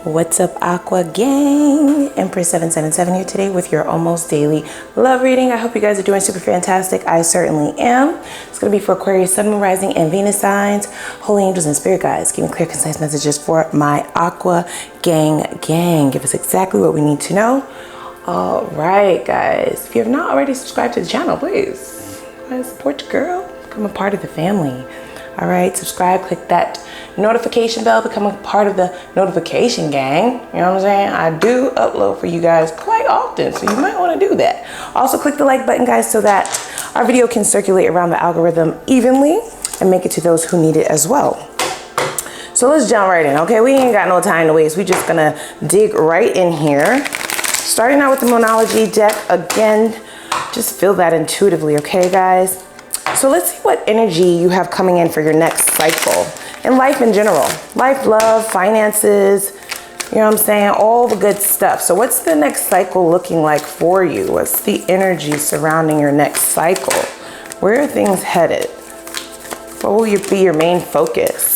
What's up, Aqua Gang? Empress 777 here today with your almost daily love reading. I hope you guys are doing super fantastic. I certainly am. It's going to be for Aquarius, Sun, Moon, Rising, and Venus signs, holy angels, and spirit guides. Giving clear, concise messages for my Aqua Gang. Give us exactly what we need to know. All right, guys. If you have not already subscribed to the channel, please support your girl. Become a part of the family. All right, subscribe, click that notification bell, become a part of the notification gang. You know what I'm saying? I do upload for you guys quite often, so you might want to do that. Also, click the like button, guys, so that our video can circulate around the algorithm evenly and make it to those who need it as well. So let's jump right in, okay? We ain't got no time to waste. We're just gonna dig right in here. Starting out with the Moonology deck, again, just feel that intuitively, okay, guys? So let's see what energy you have coming in for your next cycle in life in general. Life, love, finances, you know what I'm saying? All the good stuff. So what's the next cycle looking like for you? What's the energy surrounding your next cycle? Where are things headed? What will be your main focus?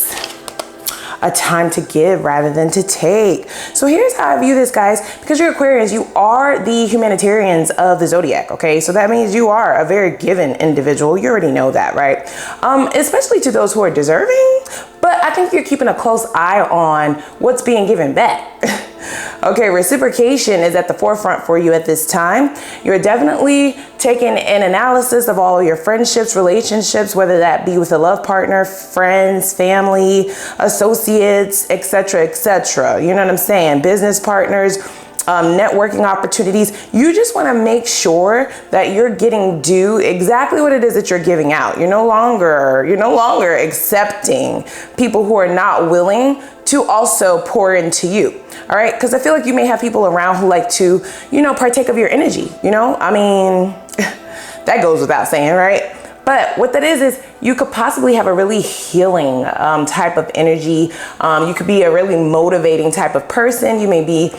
A time to give rather than to take. So here's how I view this, guys. Because you're Aquarius, you are the humanitarians of the zodiac, okay? So that means you are a very given individual. You already know that, right? Especially to those who are deserving. But I think you're keeping a close eye on what's being given back. Okay, reciprocation is at the forefront for you at this time. You're definitely taking an analysis of all your friendships, relationships, whether that be with a love partner, friends, family, associates, etc., etc. You know what I'm saying? Business partners, networking opportunities. You just want to make sure that you're getting due exactly what it is that you're giving out. You're no longer accepting people who are not willing to also pour into you. All right, because I feel like you may have people around who like to, partake of your energy. I mean, that goes without saying, right? But what that is you could possibly have a really healing type of energy. You could be a really motivating type of person. You may be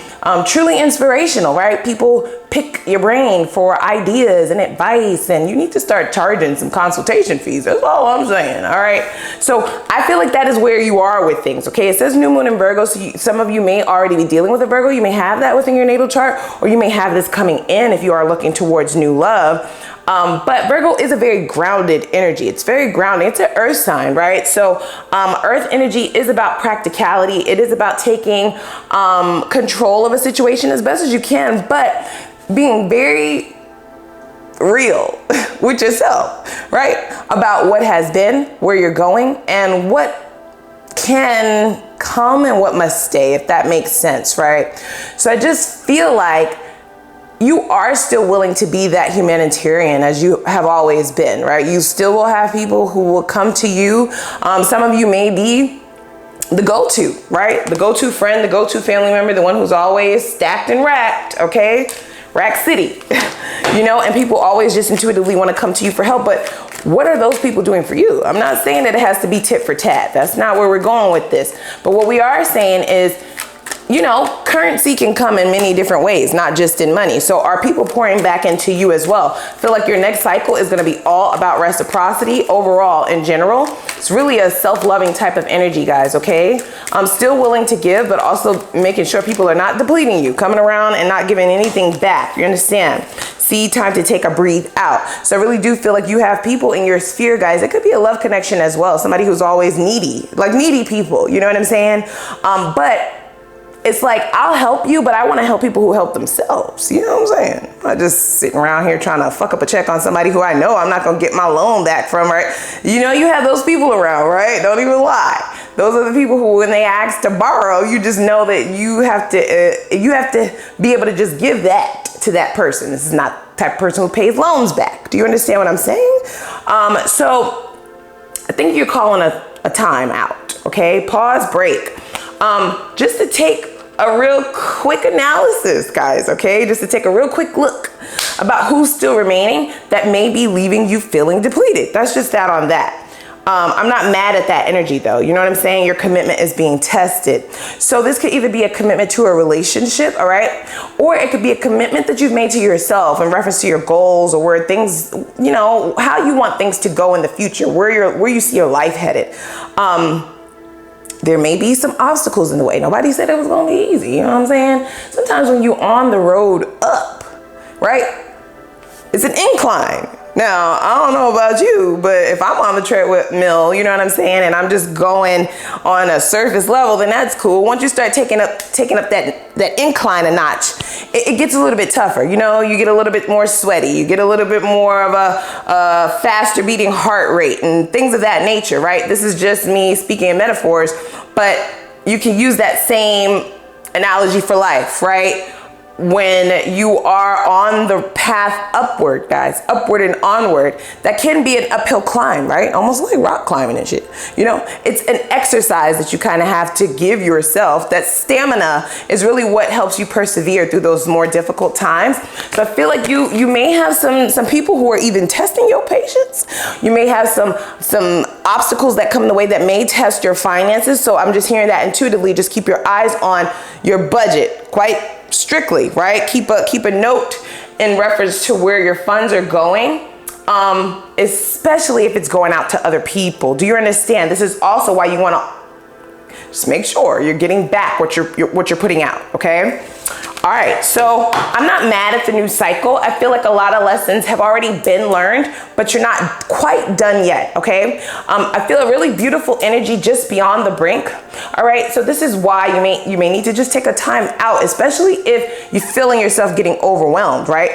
truly inspirational, right? People pick your brain for ideas and advice, and you need to start charging some consultation fees. That's all I'm saying, all right? So I feel like that is where you are with things, okay? It says new moon in Virgo, so some of you may already be dealing with a Virgo. You may have that within your natal chart, or you may have this coming in if you are looking towards new love. But Virgo is a very grounded energy. It's very grounding. It's an earth sign, right? So earth energy is about practicality. It is about taking control of a situation as best as you can, but being very real with yourself, right? About what has been, where you're going, and what can come and what must stay, if that makes sense, right? So I just feel like you are still willing to be that humanitarian as you have always been, right? You still will have people who will come to you. Some of you may be the go-to, right? The go-to friend, the go-to family member, the one who's always stacked and racked, okay? Rack City, and people always just intuitively want to come to you for help. But what are those people doing for you? I'm not saying that it has to be tit for tat. That's not where we're going with this. But what we are saying is, currency can come in many different ways, not just in money. So are people pouring back into you as well? I feel like your next cycle is going to be all about reciprocity overall in general. It's really a self-loving type of energy, guys, okay? I'm still willing to give, but also making sure people are not depleting you, coming around and not giving anything back. You understand? See, time to take a breathe out. So I really do feel like you have people in your sphere, guys. It could be a love connection as well. Somebody who's always needy, like needy people. You know what I'm saying? But it's like, I'll help you, but I want to help people who help themselves. You know what I'm saying? I'm not just sitting around here trying to fuck up a check on somebody who I know I'm not going to get my loan back from, right? You have those people around, right? Don't even lie. Those are the people who, when they ask to borrow, you just know that you have to be able to just give that to that person. This is not the type of person who pays loans back. Do you understand what I'm saying? So I think you're calling a time out, okay? Pause, break. Just to take a real quick analysis, guys, okay? Just to take a real quick look about who's still remaining that may be leaving you feeling depleted. That's just that on that. I'm not mad at that energy though. You know what I'm saying? Your commitment is being tested. So this could either be a commitment to a relationship, all right? Or it could be a commitment that you've made to yourself in reference to your goals or where things, how you want things to go in the future, where you see your life headed. There may be some obstacles in the way. Nobody said it was gonna be easy, you know what I'm saying? Sometimes when you're on the road up, right? It's an incline. Now, I don't know about you, but if I'm on the treadmill, you know what I'm saying, and I'm just going on a surface level, then that's cool. Once you start taking up that incline a notch, it gets a little bit tougher. You know, you get a little bit more sweaty. You get a little bit more of a faster beating heart rate and things of that nature, right? This is just me speaking in metaphors, but you can use that same analogy for life, right? When you are on the path upward, guys, upward and onward, that can be an uphill climb, right? Almost like rock climbing and shit. You know, it's an exercise that you kind of have to give yourself. That stamina is really what helps you persevere through those more difficult times. So I feel like you may have some people who are even testing your patience. You may have some obstacles that come in the way that may test your finances. So I'm just hearing that intuitively. Just keep your eyes on your budget quite strictly, right? Keep a note in reference to where your funds are going, especially if it's going out to other people. Do you understand? This is also why you want to just make sure you're getting back what you're putting out, okay? All right, so I'm not mad at the new cycle. I feel like a lot of lessons have already been learned, but you're not quite done yet, okay? I feel a really beautiful energy just beyond the brink. All right, so this is why you may need to just take a time out, especially if you're feeling yourself getting overwhelmed, right?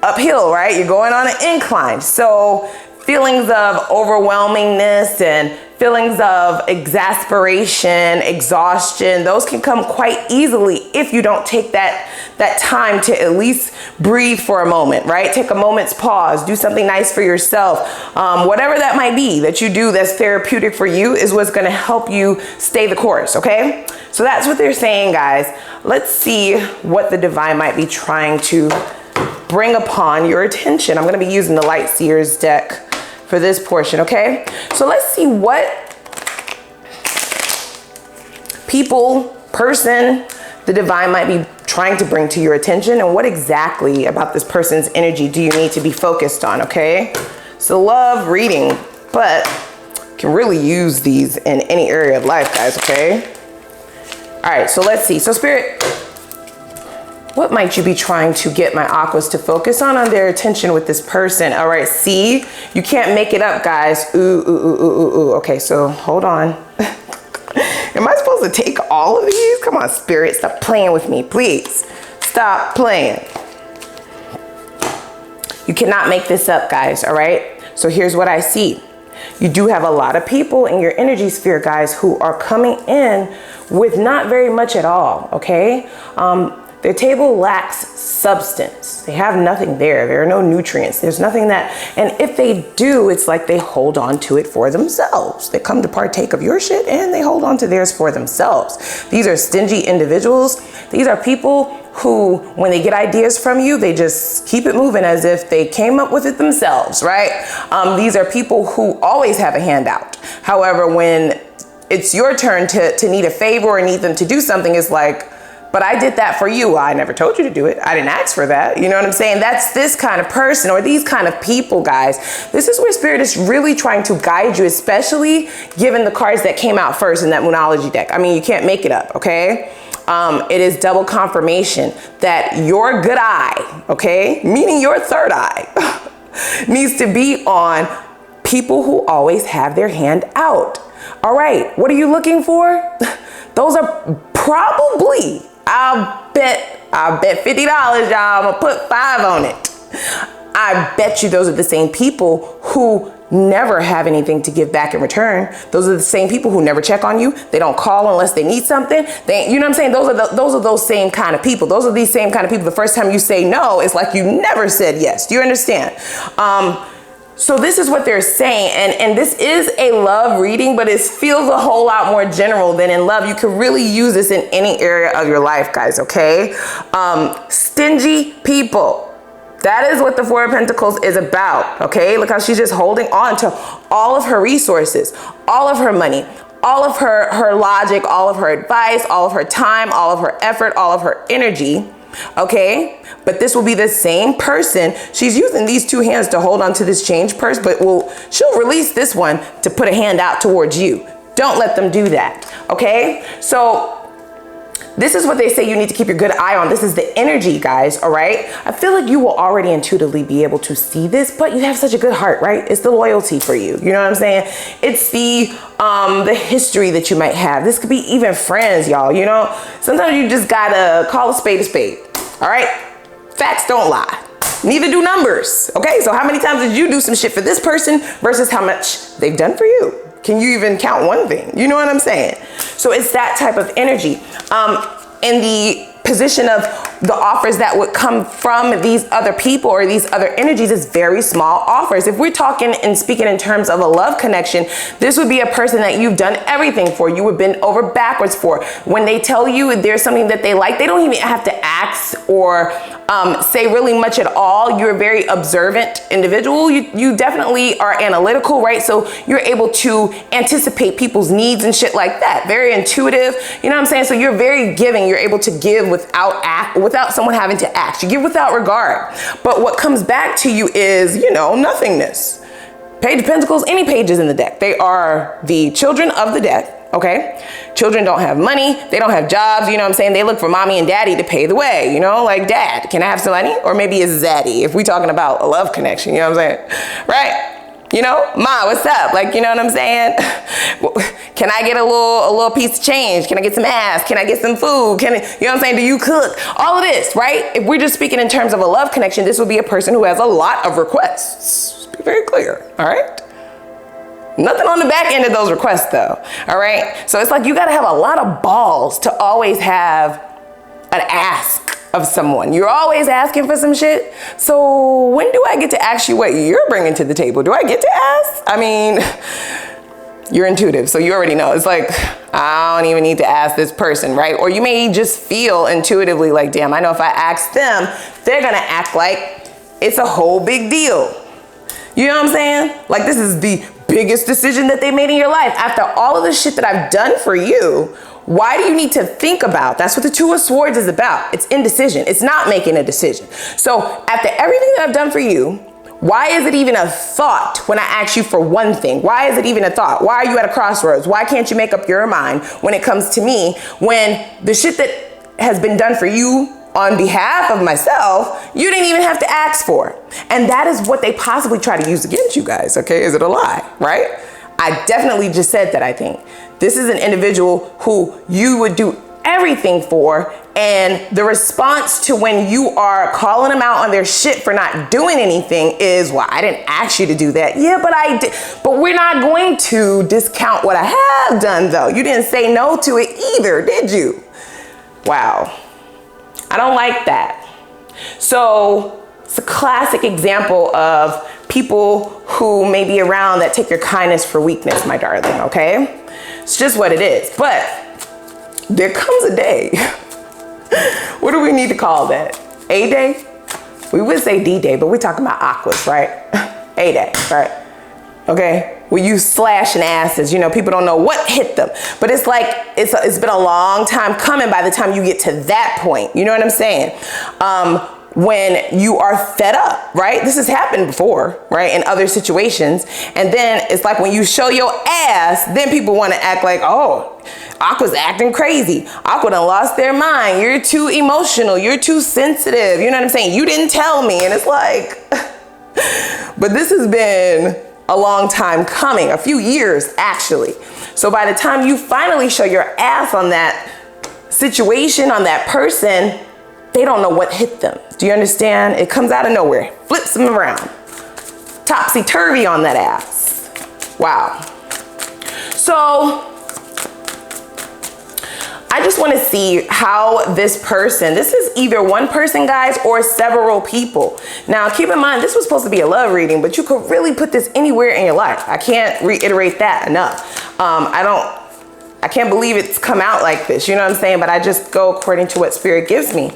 Uphill, right? You're going on an incline. So feelings of overwhelmingness and feelings of exasperation, exhaustion, those can come quite easily if you don't take that time to at least breathe for a moment, right? Take a moment's pause, do something nice for yourself. Whatever that might be that you do that's therapeutic for you is what's gonna help you stay the course, okay? So that's what they're saying, guys. Let's see what the divine might be trying to bring upon your attention. I'm gonna be using the Light Seers deck for this portion, okay? So let's see what person, the divine might be trying to bring to your attention, and what exactly about this person's energy do you need to be focused on, okay? So love reading, but can really use these in any area of life, guys, okay? All right, so let's see. So Spirit, what might you be trying to get my aquas to focus on their attention with this person? All right, see, you can't make it up, guys. Ooh. Okay, so hold on. Am I supposed to take all of these? Come on, Spirit, stop playing with me, please. Stop playing. You cannot make this up, guys, all right? So here's what I see. You do have a lot of people in your energy sphere, guys, who are coming in with not very much at all, okay? Their table lacks substance. They have nothing there. There are no nutrients. There's nothing that, and if they do, it's like they hold on to it for themselves. They come to partake of your shit and they hold on to theirs for themselves. These are stingy individuals. These are people who, when they get ideas from you, they just keep it moving as if they came up with it themselves, right? These are people who always have a handout. However, when it's your turn to need a favor or need them to do something, it's like, but I did that for you. I never told you to do it. I didn't ask for that. You know what I'm saying? That's this kind of person or these kind of people, guys. This is where Spirit is really trying to guide you, especially given the cards that came out first in that Moonology deck. I mean, you can't make it up, okay? It is double confirmation that your good eye, okay, meaning your third eye, needs to be on people who always have their hand out. All right, what are you looking for? Those are probably, I'll bet $50, y'all. I'm gonna put 5 on it. I bet you those are the same people who never have anything to give back in return. Those are the same people who never check on you. They don't call unless they need something. You know what I'm saying? Those are those same kind of people. Those are these same kind of people. The first time you say no, it's like you never said yes. Do you understand? So this is what they're saying, and this is a love reading, but it feels a whole lot more general than in love. You can really use this in any area of your life, guys, okay? Stingy people. That is what the Four of Pentacles is about, okay? Look how she's just holding on to all of her resources, all of her money, all of her logic, all of her advice, all of her time, all of her effort, all of her energy. Okay, but this will be the same person. She's using these 2 hands to hold on to this change purse, but she'll release this one to put a hand out towards you. Don't let them do that, okay? So this is what they say you need to keep your good eye on. This is the energy, guys, all right? I feel like you will already intuitively be able to see this, but you have such a good heart, right? It's the loyalty for you. You know what I'm saying? It's the history that you might have. This could be even friends, y'all, you know? Sometimes you just gotta call a spade, all right? Facts don't lie. Neither do numbers, okay? So how many times did you do some shit for this person versus how much they've done for you? Can you even count one thing? You know what I'm saying? So it's that type of energy. In the position of the offers that would come from these other people or these other energies is very small offers. If we're talking and speaking in terms of a love connection, this would be a person that you've done everything for. You would bend over backwards for. When they tell you there's something that they like, they don't even have to ask or say really much at all. You're a very observant individual. You definitely are analytical, right? So you're able to anticipate people's needs and shit like that. Very intuitive, you know what I'm saying? So you're very giving. You're able to give without someone having to act. You give without regard. But what comes back to you is, you know, nothingness. Page of Pentacles, any pages in the deck. They are the children of the deck, okay? Children don't have money. They don't have jobs, you know what I'm saying? They look for mommy and daddy to pay the way, you know? Like, dad, can I have some money? Or maybe it's zaddy, if we're talking about a love connection, you know what I'm saying? Right? You know, ma, what's up? Like, you know what I'm saying? Can I get a little piece of change? Can I get some ass? Can I get some food? You know what I'm saying? Do you cook? All of this, right? If we're just speaking in terms of a love connection, this would be a person who has a lot of requests. Be very clear, all right? Nothing on the back end of those requests though, all right? So it's like you gotta have a lot of balls to always have an ask of someone. You're always asking for some shit. So when do I get to ask you what you're bringing to the table? Do I get to ask? I mean, you're intuitive, so you already know. It's like, I don't even need to ask this person, right? Or you may just feel intuitively like, damn, I know if I ask them, they're gonna act like it's a whole big deal. You know what I'm saying? Like this is the biggest decision that they made in your life. After all of the shit that I've done for you, why do you need to think about? That's what the Two of Swords is about. It's indecision. It's not making a decision. So after everything that I've done for you, why is it even a thought when I ask you for one thing? Why is it even a thought? Why are you at a crossroads? Why can't you make up your mind when it comes to me when the shit that has been done for you on behalf of myself, you didn't even have to ask for? And that is what they possibly try to use against you guys, okay? Is it a lie, right? I definitely just said that, I think. This is an individual who you would do everything for, and the response to when you are calling them out on their shit for not doing anything is, well, I didn't ask you to do that. Yeah, but I did. But we're not going to discount what I have done though. You didn't say no to it either, did you? Wow. I don't like that. So it's a classic example of people who may be around that take your kindness for weakness, my darling, okay? It's just what it is. But there comes a day. What do we need to call that? A day? We would say D-Day, but we're talking about aquas, right? A day, right? Okay? When you slashing asses, you know, people don't know what hit them. But it's like, it's been a long time coming by the time you get to that point. You know what I'm saying? When you are fed up, right? This has happened before, right? In other situations. And then it's like when you show your ass, then people want to act like, oh, Aqua's acting crazy. Aqua done lost their mind. You're too emotional. You're too sensitive. You know what I'm saying? You didn't tell me. And it's like, but this has been a long time coming, a few years actually. So by the time you finally show your ass on that situation, on that person, they don't know what hit them. Do you understand? It comes out of nowhere, flips them around. Topsy-turvy on that ass. Wow. So I just want to see how this person, this is either one person, guys, or several people. Now, keep in mind, this was supposed to be a love reading, but you could really put this anywhere in your life. I can't reiterate that enough. I can't believe it's come out like this, you know what I'm saying? But I just go according to what spirit gives me.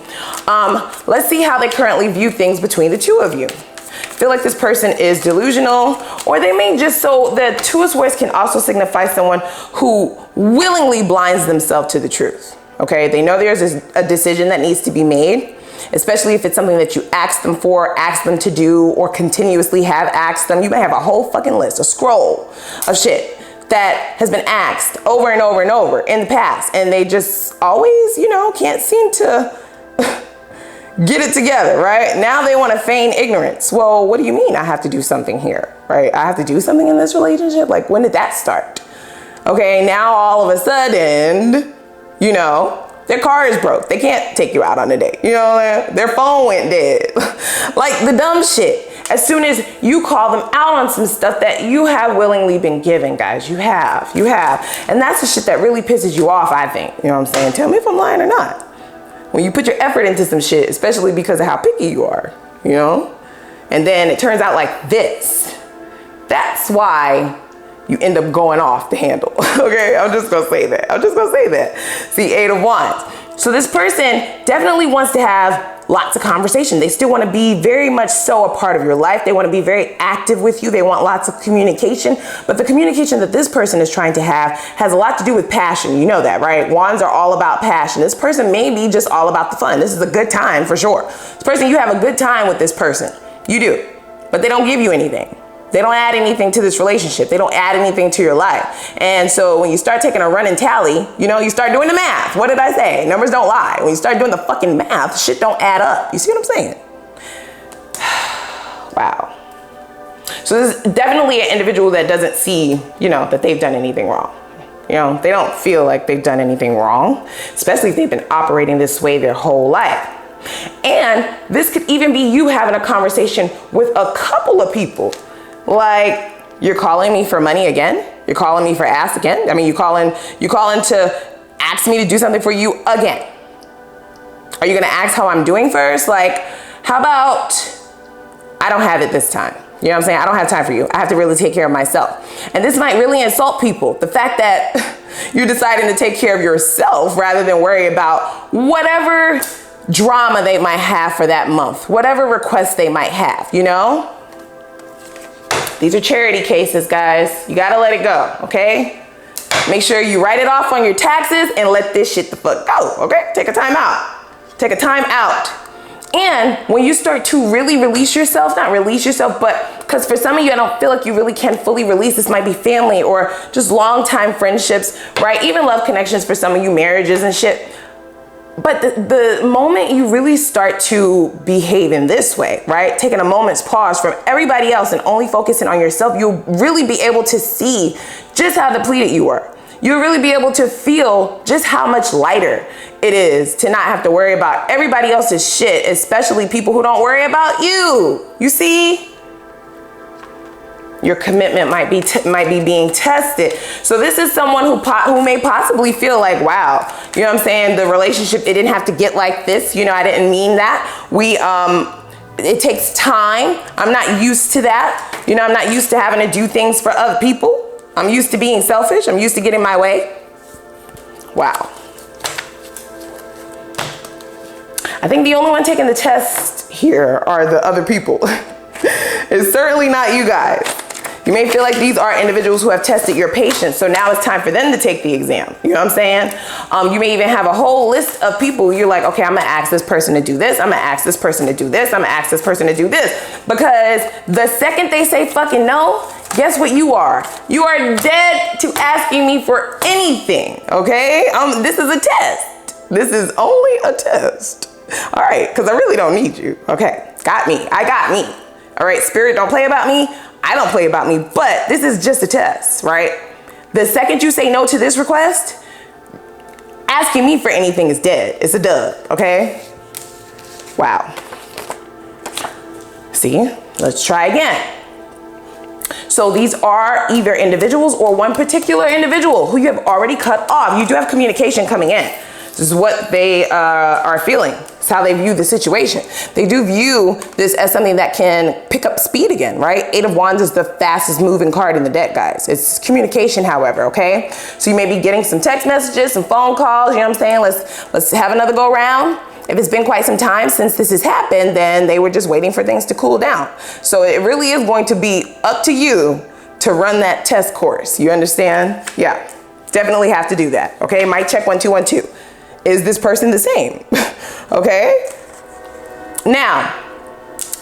Let's see how they currently view things between the two of you. I feel like this person is delusional, or they may just, so the Two of Swords can also signify someone who willingly blinds themselves to the truth, okay? They know there's a decision that needs to be made, especially if it's something that you ask them for, ask them to do, or continuously have asked them. You may have a whole fucking list, a scroll of shit that has been asked over and over and over in the past, and they just always, you know, can't seem to get it together, right? Now they want to feign ignorance. Well, what do you mean I have to do something here, right? I have to do something in this relationship? Like, when did that start? Okay, now all of a sudden, you know, their car is broke. They can't take you out on a date. You know, their phone went dead. Like the dumb shit. As soon as you call them out on some stuff that you have willingly been given, guys, you have. And that's the shit that really pisses you off, I think. You know what I'm saying? Tell me if I'm lying or not. When you put your effort into some shit, especially because of how picky you are, you know? And then it turns out like this. That's why you end up going off the handle. Okay, I'm just gonna say that. See, 8 of Wands. So this person definitely wants to have lots of conversation. They still want to be very much so a part of your life. They want to be very active with you. They want lots of communication. But the communication that this person is trying to have has a lot to do with passion. You know that, right? Wands are all about passion. This person may be just all about the fun. This is a good time for sure. This person, you have a good time with this person. You do. But they don't give you anything. They don't add anything to this relationship. They don't add anything to your life. And so when you start taking a running tally, you know, you start doing the math. What did I say? Numbers don't lie. When you start doing the fucking math, shit don't add up. You see what I'm saying? Wow. So this is definitely an individual that doesn't see, you know, that they've done anything wrong. You know, they don't feel like they've done anything wrong, especially if they've been operating this way their whole life. And this could even be you having a conversation with a couple of people. Like, you're calling me for money again? You're calling me for ass again? I mean, you calling to ask me to do something for you again? Are you gonna ask how I'm doing first? Like, how about I don't have it this time? You know what I'm saying? I don't have time for you. I have to really take care of myself. And this might really insult people. The fact that you're deciding to take care of yourself rather than worry about whatever drama they might have for that month, whatever requests they might have, you know? These are charity cases, guys. You gotta let it go, okay? Make sure you write it off on your taxes and let this shit the fuck go, okay? Take a time out. Take a time out. And when you start to really release yourself, not release yourself, but because for some of you, I don't feel like you really can fully release. This might be family or just long time friendships, right? Even love connections for some of you, marriages and shit. But the moment you really start to behave in this way, right? Taking a moment's pause from everybody else and only focusing on yourself, you'll really be able to see just how depleted you are. You'll really be able to feel just how much lighter it is to not have to worry about everybody else's shit, especially people who don't worry about you. You see? Your commitment might be being tested. So this is someone who may possibly feel like, wow, you know what I'm saying? The relationship, it didn't have to get like this. You know, I didn't mean that. It takes time. I'm not used to that. You know, I'm not used to having to do things for other people. I'm used to being selfish. I'm used to getting my way. Wow. I think the only one taking the test here are the other people. It's certainly not you guys. You may feel like these are individuals who have tested your patience, so now it's time for them to take the exam. You know what I'm saying? You may even have a whole list of people. You're like, okay, I'm gonna ask this person to do this. I'm gonna ask this person to do this. I'm gonna ask this person to do this. Because the second they say fucking no, guess what you are? You are dead to asking me for anything, okay? This is a test. This is only a test. All right, because I really don't need you. Okay, got me. I got me. All right, spirit, don't play about me. I don't play about me, but this is just a test, right? The second you say no to this request, asking me for anything is dead. It's a dub, okay? Wow. See, let's try again. So these are either individuals or one particular individual who you have already cut off. You do have communication coming in. This is what they are feeling. It's how they view the situation. They do view this as something that can pick up speed again, right? 8 of Wands is the fastest moving card in the deck, guys. It's communication, however, okay? So you may be getting some text messages, some phone calls, you know what I'm saying? Let's have another go round. If it's been quite some time since this has happened, then they were just waiting for things to cool down. So it really is going to be up to you to run that test course. You understand? Yeah, definitely have to do that, okay? Mic check 1 2 1 2. Is this person the same? Okay. Now,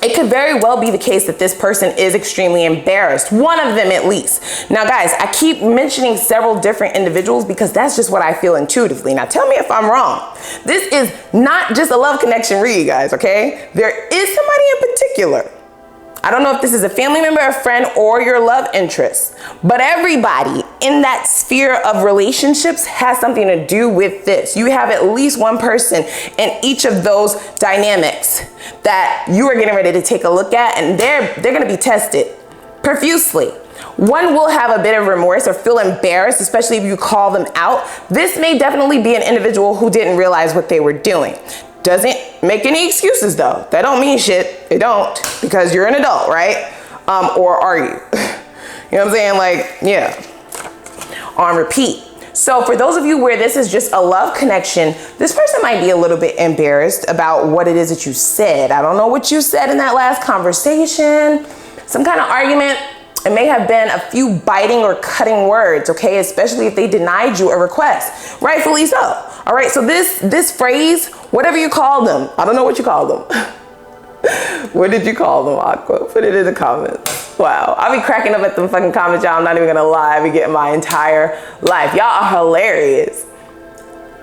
it could very well be the case that this person is extremely embarrassed. One of them at least. Now guys, I keep mentioning several different individuals because that's just what I feel intuitively. Now tell me if I'm wrong. This is not just a love connection read, guys, okay? There is somebody in particular. I don't know if this is a family member, a friend, or your love interest, but everybody in that sphere of relationships has something to do with this. You have at least one person in each of those dynamics that you are getting ready to take a look at, and they're going to be tested profusely. One will have a bit of remorse or feel embarrassed, especially if you call them out. This may definitely be an individual who didn't realize what they were doing. Doesn't make any excuses though. That don't mean shit. It don't, because you're an adult, right? Or are you? You know what I'm saying? Like, yeah, on repeat. So for those of you where this is just a love connection, this person might be a little bit embarrassed about what it is that you said. I don't know what you said in that last conversation. Some kind of argument. It may have been a few biting or cutting words, okay? Especially if they denied you a request. Rightfully so. All right, so this phrase, whatever you call them, I don't know what you call them. What did you call them, Aqua? Put it in the comments. Wow, I'll be cracking up at them fucking comments, y'all. I'm not even gonna lie. I be getting my entire life. Y'all are hilarious.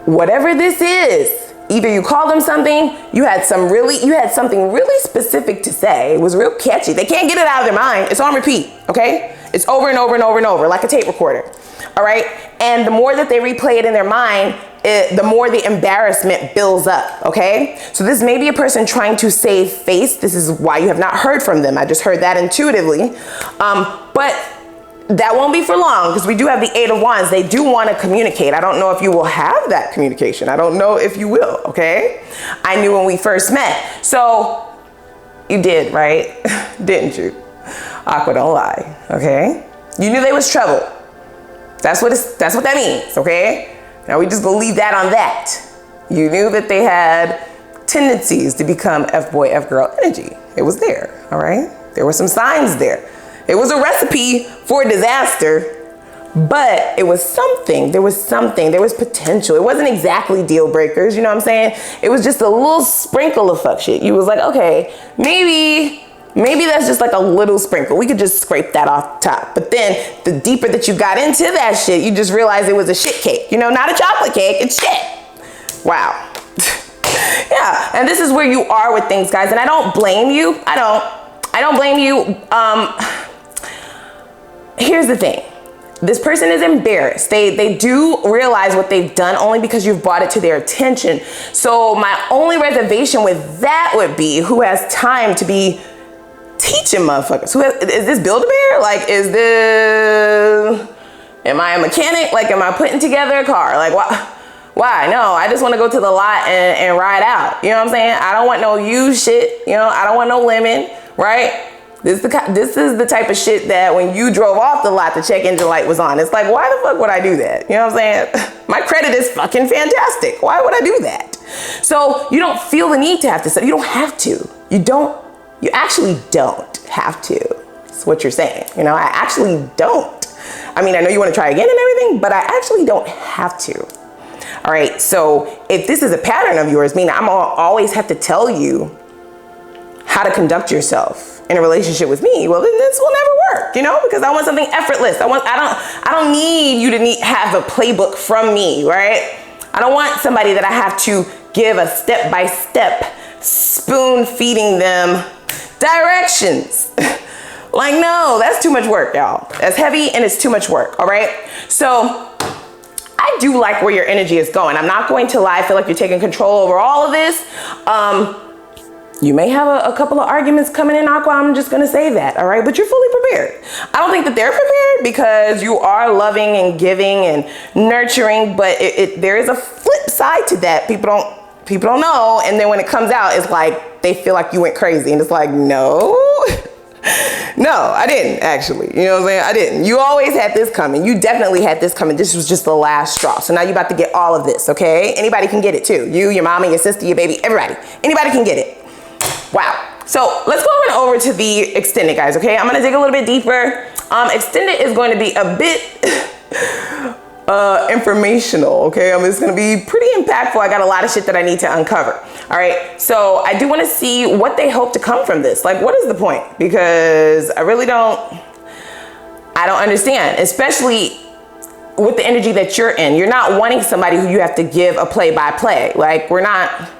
Whatever this is, either you call them something, you had something really specific to say. It was real catchy. They can't get it out of their mind. It's on repeat, okay? It's over and over and over and over, like a tape recorder, all right? And the more that they replay it in their mind, the more the embarrassment builds up, okay? So this may be a person trying to save face. This is why you have not heard from them. I just heard that intuitively. But that won't be for long, because we do have the 8 of Wands. They do want to communicate. I don't know if you will have that communication. I don't know if you will, okay? I knew when we first met. So you did, right? Didn't you? Aqua, don't lie, okay? You knew there was trouble. That's what that means, okay? Now we just gonna leave that on that. You knew that they had tendencies to become F-boy, F-girl energy. It was there, all right? There were some signs there. It was a recipe for disaster, but it was something. There was potential. It wasn't exactly deal breakers, you know what I'm saying? It was just a little sprinkle of fuck shit. You was like, okay, maybe that's just like a little sprinkle. We could just scrape that off the top. But then the deeper that you got into that shit, you just realized it was a shit cake. You know, not a chocolate cake, it's shit. Wow. Yeah, and this is where you are with things, guys. And I don't blame you. I don't blame you. Here's the thing. This person is embarrassed. They do realize what they've done only because you've brought it to their attention. So my only reservation with that would be, who has time to be teaching motherfuckers? Is this Build-A-Bear? Like, am I a mechanic? Like, am I putting together a car? Like, why? No, I just want to go to the lot and ride out. You know what I'm saying? I don't want no used shit. You know, I don't want no lemon, right? This is the type of shit that when you drove off the lot, the check engine light was on. It's like, why the fuck would I do that? You know what I'm saying? My credit is fucking fantastic. Why would I do that? So you don't feel the need to have to. You don't have to. You actually don't have to. That's what you're saying. You know, I actually don't. I mean, I know you want to try again and everything, but I actually don't have to. All right. So if this is a pattern of yours, meaning I'm always have to tell you how to conduct yourself in a relationship with me, well, then this will never work, you know, because I want something effortless. I don't need you to have a playbook from me, right? I don't want somebody that I have to give a step-by-step spoon feeding them directions. Like, no, that's too much work, y'all. That's heavy and it's too much work, all right? So I do like where your energy is going. I'm not going to lie. I feel like you're taking control over all of this. You may have a couple of arguments coming in, Aqua. I'm just gonna say that, all right? But you're fully prepared. I don't think that they're prepared because you are loving and giving and nurturing, but there is a flip side to that. People don't know, and then when it comes out, it's like they feel like you went crazy, and it's like, no, I didn't actually. You know what I'm saying? I didn't. You always had this coming. You definitely had this coming. This was just the last straw. So now you're about to get all of this, okay? Anybody can get it too. You, your mama, your sister, your baby, everybody. Anybody can get it. Wow. So let's go over to the extended, guys, okay? I'm gonna dig a little bit deeper. Extended is going to be a bit informational, okay? It's gonna be pretty impactful. I got a lot of shit that I need to uncover. All right, so I do want to see what they hope to come from this. Like, what is the point? Because I really don't understand, especially with the energy that you're in. You're not wanting somebody who you have to give a play-by-play. Like, we're not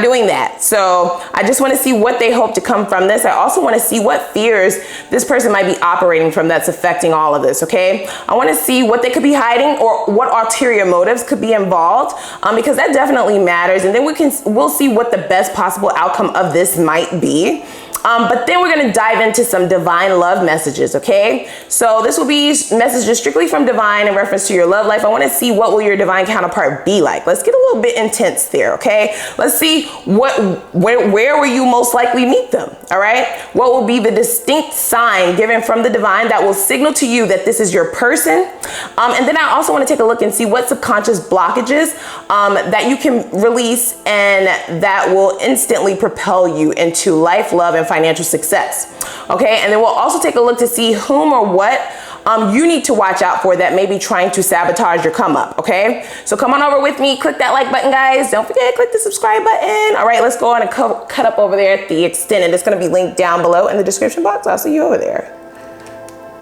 doing that. So I just want to see what they hope to come from this. I also want to see what fears this person might be operating from that's affecting all of this, okay? I want to see what they could be hiding or what ulterior motives could be involved, because that definitely matters. And then we'll see what the best possible outcome of this might be. But then we're going to dive into some divine love messages, okay? So this will be messages strictly from divine in reference to your love life. I want to see what will your divine counterpart be like. Let's get a little bit intense there, okay? Let's see where will you most likely meet them, all right? What will be the distinct sign given from the divine that will signal to you that this is your person? And then I also want to take a look and see what subconscious blockages that you can release and that will instantly propel you into life, love, and financial success. Okay, and then we'll also take a look to see whom or what you need to watch out for that may be trying to sabotage your come up. Okay, so come on over with me, click that like button, guys. Don't forget, click the subscribe button. All right, let's go on and cut up over there at the extended. It's going to be linked down below in the description box. I'll see you over there.